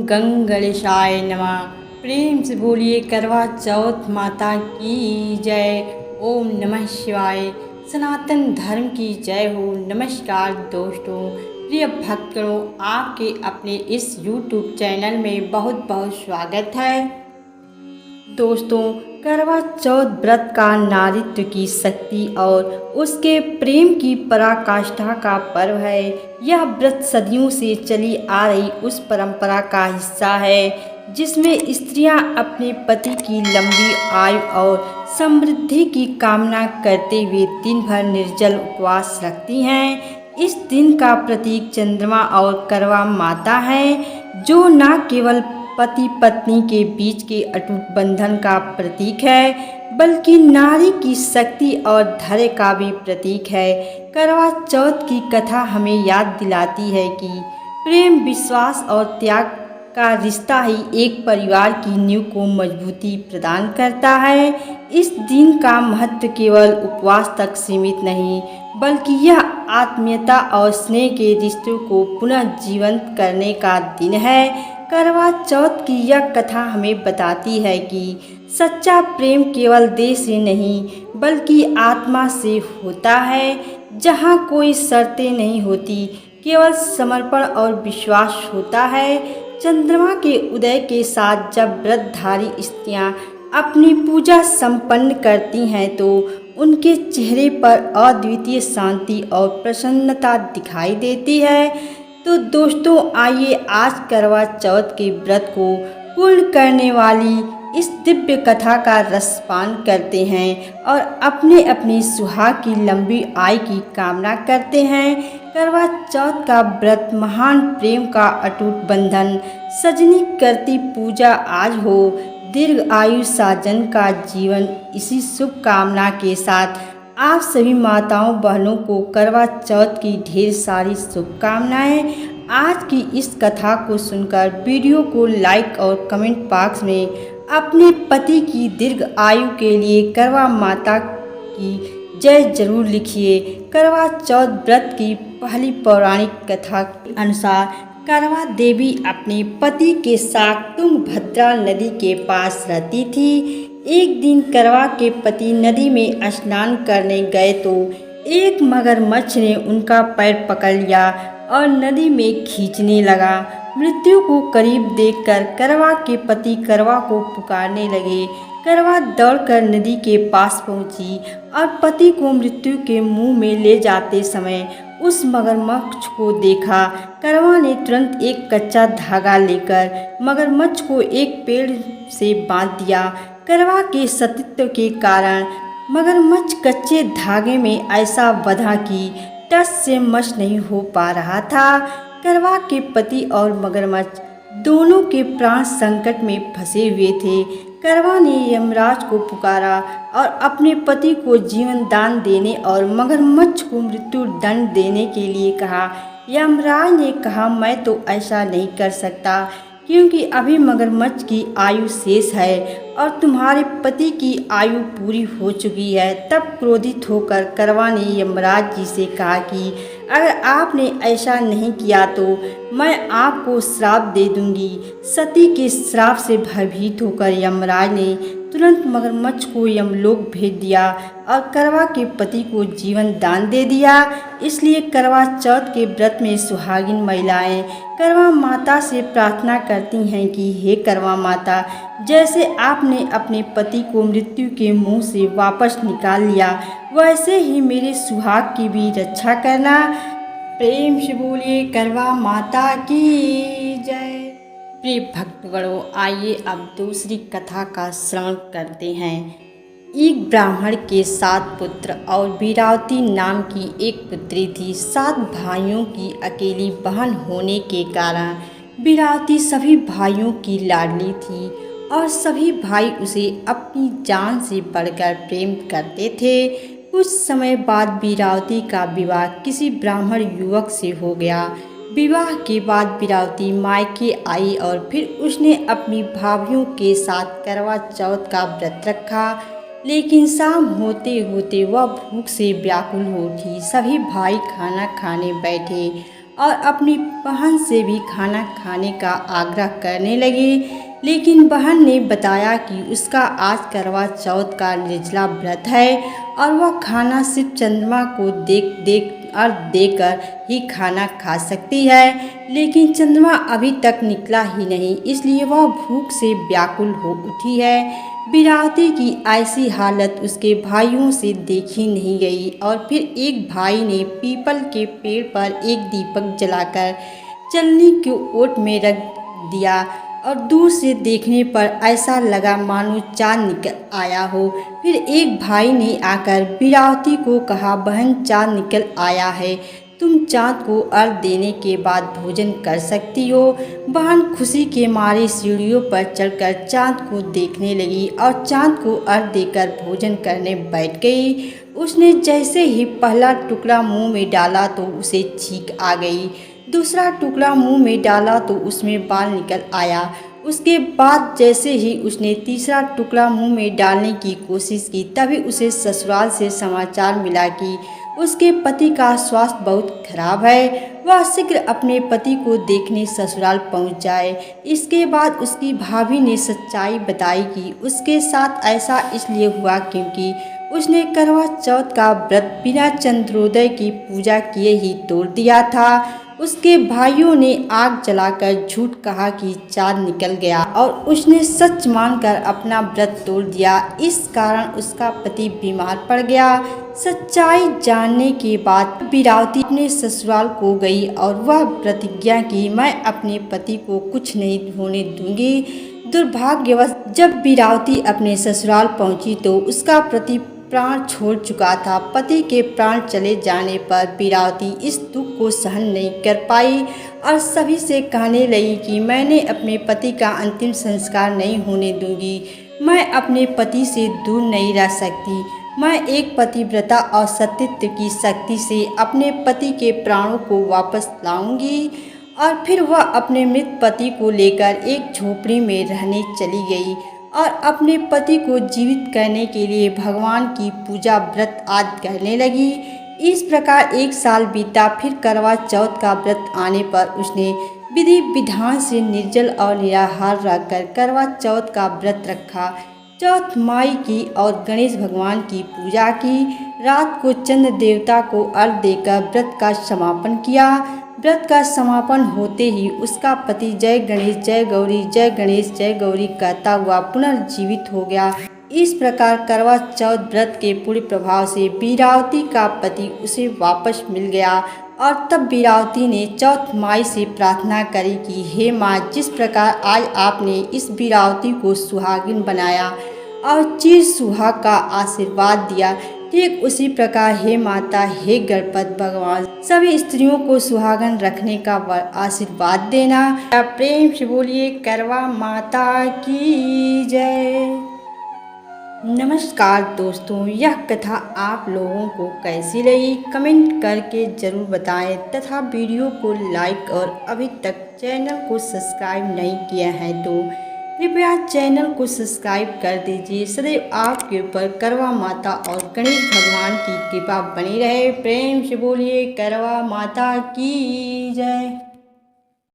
गंग गणेशाय नमः। प्रेम से बोलिए करवा चौथ माता की जय। ओम नमः शिवाय। सनातन धर्म की जय हो। नमस्कार दोस्तों, प्रिय भक्तों, आपके अपने इस YouTube चैनल में बहुत बहुत स्वागत है। दोस्तों, करवा चौथ व्रत का नारित्व की शक्ति और उसके प्रेम की पराकाष्ठा का पर्व है। यह व्रत सदियों से चली आ रही उस परंपरा का हिस्सा है जिसमें स्त्रियां अपने पति की लंबी आयु और समृद्धि की कामना करते हुए दिन भर निर्जल उपवास रखती हैं। इस दिन का प्रतीक चंद्रमा और करवा माता है, जो न केवल पति पत्नी के बीच के अटूट बंधन का प्रतीक है, बल्कि नारी की शक्ति और धैर्य का भी प्रतीक है। करवा चौथ की कथा हमें याद दिलाती है कि प्रेम, विश्वास और त्याग का रिश्ता ही एक परिवार की नींव को मजबूती प्रदान करता है। इस दिन का महत्व केवल उपवास तक सीमित नहीं, बल्कि यह आत्मीयता और स्नेह के रिश्तों को पुनः जीवंत करने का दिन है। करवा चौथ की यह कथा हमें बताती है कि सच्चा प्रेम केवल देह से नहीं, बल्कि आत्मा से होता है, जहाँ कोई शर्तें नहीं होती, केवल समर्पण और विश्वास होता है। चंद्रमा के उदय के साथ जब व्रतधारी स्त्रियां अपनी पूजा संपन्न करती हैं, तो उनके चेहरे पर अद्वितीय शांति और प्रसन्नता दिखाई देती है। तो दोस्तों, आइए आज करवा चौथ के व्रत को पूर्ण करने वाली इस दिव्य कथा का रसपान करते हैं और अपने अपनी सुहाग की लंबी आयु की कामना करते हैं। करवा चौथ का व्रत महान प्रेम का अटूट बंधन सजनी करती पूजा आज हो। दीर्घ आयु साजन का जीवन, इसी शुभ कामना के साथ आप सभी माताओं बहनों को करवा चौथ की ढेर सारी शुभकामनाएं। आज की इस कथा को सुनकर वीडियो को लाइक और कमेंट बॉक्स में अपने पति की दीर्घ आयु के लिए करवा माता की जय जरूर लिखिए। करवा चौथ व्रत की पहली पौराणिक कथा के अनुसार करवा देवी अपने पति के साथ तुंगभद्रा नदी के पास रहती थी। एक दिन करवा के पति नदी में स्नान करने गए तो एक मगरमच्छ ने उनका पैर पकड़ लिया और नदी में खींचने लगा। मृत्यु को करीब देखकर करवा के पति करवा को पुकारने लगे। करवा दौड़कर नदी के पास पहुंची और पति को मृत्यु के मुंह में ले जाते समय उस मगरमच्छ को देखा। करवा ने तुरंत एक कच्चा धागा लेकर मगरमच्छ को एक पेड़ से बांध दिया। करवा के सतीत्व के कारण मगरमच्छ कच्चे धागे में ऐसा बंधा कि टस से मस नहीं हो पा रहा था। करवा के पति और मगरमच्छ दोनों के प्राण संकट में फंसे हुए थे। करवा ने यमराज को पुकारा और अपने पति को जीवन दान देने और मगरमच्छ को मृत्यु दंड देने के लिए कहा। यमराज ने कहा, मैं तो ऐसा नहीं कर सकता, क्योंकि अभी मगरमच्छ की आयु शेष है और तुम्हारे पति की आयु पूरी हो चुकी है। तब क्रोधित होकर करवा ने यमराज जी से कहा कि अगर आपने ऐसा नहीं किया तो मैं आपको श्राप दे दूंगी। सती के श्राप से भयभीत होकर यमराज ने तुरंत मगरमच्छ को यमलोक भेज दिया और करवा के पति को जीवन दान दे दिया। इसलिए करवा चौथ के व्रत में सुहागिन महिलाएं करवा माता से प्रार्थना करती हैं कि हे करवा माता, जैसे आपने अपने पति को मृत्यु के मुंह से वापस निकाल लिया, वैसे ही मेरे सुहाग की भी रक्षा करना। प्रेम से बोलिए करवा माता की जय। प्रिय भक्तगणों, आइए अब दूसरी कथा का श्रवण करते हैं। एक ब्राह्मण के 7 पुत्र और वीरावती नाम की एक पुत्री थी। 7 भाइयों की अकेली बहन होने के कारण वीरावती सभी भाइयों की लाडली थी और सभी भाई उसे अपनी जान से बढ़कर प्रेम करते थे। कुछ समय बाद वीरावती का विवाह किसी ब्राह्मण युवक से हो गया। विवाह के बाद वीरावती मायके आई और फिर उसने अपनी भाभियों के साथ करवा चौथ का व्रत रखा। लेकिन शाम होते होते वह भूख से व्याकुल हो उठी। सभी भाई खाना खाने बैठे और अपनी बहन से भी खाना खाने का आग्रह करने लगे। लेकिन बहन ने बताया कि उसका आज करवा चौथ का निर्जला व्रत है और वह खाना सिर्फ चंद्रमा को देकर ही खाना खा सकती है। लेकिन चंद्रमा अभी तक निकला ही नहीं, इसलिए वह भूख से व्याकुल हो उठी है। वीरावती की ऐसी हालत उसके भाइयों से देखी नहीं गई और फिर एक भाई ने पीपल के पेड़ पर एक दीपक जलाकर चलनी की ओट में रख दिया और दूर से देखने पर ऐसा लगा मानो चाँद निकल आया हो। फिर एक भाई ने आकर वीरावती को कहा, बहन चाँद निकल आया है, तुम चाँद को अर्घ देने के बाद भोजन कर सकती हो। बहन खुशी के मारे सीढ़ियों पर चढ़कर चाँद को देखने लगी और चाँद को अर्घ देकर भोजन करने बैठ गई। उसने जैसे ही पहला टुकड़ा मुंह में डाला तो उसे छींक आ गई, दूसरा टुकड़ा मुंह में डाला तो उसमें बाल निकल आया। उसके बाद जैसे ही उसने तीसरा टुकड़ा मुंह में डालने की कोशिश की, तभी उसे ससुराल से समाचार मिला कि उसके पति का स्वास्थ्य बहुत खराब है, वह शीघ्र अपने पति को देखने ससुराल पहुंच जाए। इसके बाद उसकी भाभी ने सच्चाई बताई कि उसके साथ ऐसा इसलिए हुआ क्योंकि उसने करवा चौथ का व्रत बिना चंद्रोदय की पूजा किए ही तोड़ दिया था। उसके भाइयों ने आग जलाकर झूठ कहा कि चाँद निकल गया और उसने सच मानकर अपना व्रत तोड़ दिया। इस कारण उसका पति बीमार पड़ गया। सच्चाई जानने के बाद वीरावती अपने ससुराल को गई और वह प्रतिज्ञा की, मैं अपने पति को कुछ नहीं होने दूंगी। दुर्भाग्यवश जब वीरावती अपने ससुराल पहुंची तो उसका पति प्राण छोड़ चुका था। पति के प्राण चले जाने पर वीरावती इस दुख को सहन नहीं कर पाई और सभी से कहने लगी कि मैंने अपने पति का अंतिम संस्कार नहीं होने दूंगी, मैं अपने पति से दूर नहीं रह सकती। मैं एक पतिव्रता और सतीत्व की शक्ति से अपने पति के प्राणों को वापस लाऊंगी। और फिर वह अपने मृत पति को लेकर एक झोपड़ी में रहने चली गई और अपने पति को जीवित करने के लिए भगवान की पूजा व्रत आदि करने लगी। इस प्रकार एक साल बीता। फिर करवा चौथ का व्रत आने पर उसने विधि विधान से निर्जल और निराहार रहकर करवा चौथ का व्रत रखा। चौथ माई की और गणेश भगवान की पूजा की। रात को चंद्र देवता को अर्घ देकर व्रत का समापन किया। व्रत का समापन होते ही उसका पति जय गणेश जय गौरी जय गणेश जय गौरी कहता हुआ पुनर्जीवित हो गया। इस प्रकार करवा चौथ व्रत के पूरे प्रभाव से वीरावती का पति उसे वापस मिल गया और तब वीरावती ने चौथ माई से प्रार्थना करी कि हे माँ, जिस प्रकार आज आपने इस वीरावती को सुहागिन बनाया और चिर सुहाग का आशीर्वाद दिया, ठीक उसी प्रकार हे माता हे गणपत भगवान सभी स्त्रियों को सुहागन रखने का आशीर्वाद देना। प्रेम से बोलिए करवा माता की जय। नमस्कार दोस्तों, यह कथा आप लोगों को कैसी लगी कमेंट करके ज़रूर बताएं तथा वीडियो को लाइक और अभी तक चैनल को सब्सक्राइब नहीं किया है तो कृपया चैनल को सब्सक्राइब कर दीजिए। सदैव आपके ऊपर करवा माता और गणेश भगवान की कृपा बनी रहे। प्रेम से बोलिए करवा माता की जय।